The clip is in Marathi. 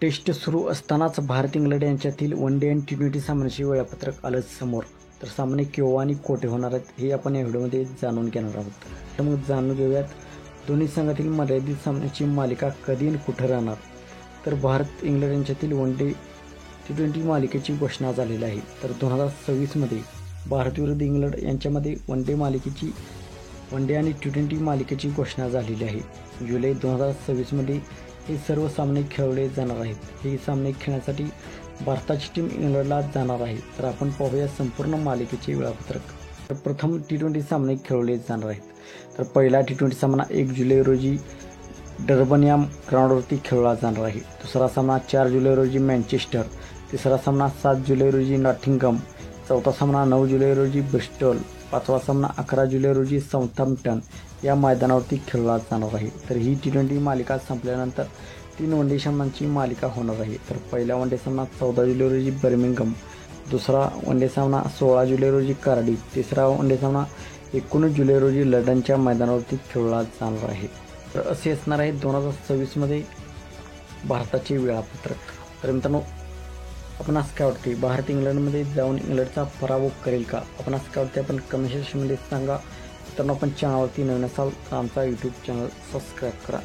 टेस्ट सुरू असतानाच भारत इंग्लंड यांच्यातील वन डे आणि T20 सामन्याचे वेळापत्रक आलं समोर. तर सामने केव्हा आणि कोठे होणार आहेत हे आपण या व्हिडिओमध्ये जाणून घेणार आहोत. तर मग जाणून घेऊयात दोन्ही संघातील मर्यादित सामन्याची मालिका कधी आणि कुठं राहणार. तर भारत इंग्लंड यांच्यातील वन डे T20 मालिकेची घोषणा झालेली आहे. तर 2026मध्ये भारत विरुद्ध इंग्लंड यांच्यामध्ये वन डे आणि T20 मालिकेची घोषणा झालेली आहे. जुलै 2026मध्ये हे सर्व सामने खेळवले जाणार आहेत. हे सामने खेळण्यासाठी भारताची टीम इंग्लंडला जाणार आहे. तर आपण पाहूया संपूर्ण मालिकेचे वेळापत्रक. तर प्रथम T20 सामने खेळवले जाणार आहेत. तर पहिला T20 सामना 1 जुलै रोजी डर्बन या ग्राउंडवरती खेळला जाणार आहे. दुसरा सामना 4 जुलै रोजी मँचेस्टर, तिसरा सामना 7 जुलै रोजी नॉटिंगहम, चौथा सामना 9 जुलै रोजी ब्रिस्टल, पाचवा सामना 11 जुलै रोजी साऊथहॅम्प्टन या मैदानावरती खेळला जाणार आहे. तर ही T20 मालिका संपल्यानंतर 3 वन डे सामन्यांची मालिका होणार आहे. तर पहिला वन डे सामना 14 जुलै रोजी बर्मिंगहम, दुसरा वन डे सामना 16 जुलै रोजी कार्डिफ, तिसरा वन डे सामना 19 जुलै रोजी लंडनच्या मैदानावरती खेळला जाणार आहे. तर असे असणार आहे 2026मध्ये भारताचे वेळापत्रक. तर मित्रांनो, आपणास काय वाटते, भारत इंग्लंडमध्ये जाऊन इंग्लंडचा पराभव करेल का? आपणास काय वाटते आपण कमेंट सेक्शनमध्ये सांगा. तर आपण चॅनलवरती नवीन असाल तर आमचा यूट्यूब चॅनल सबस्क्राईब करा.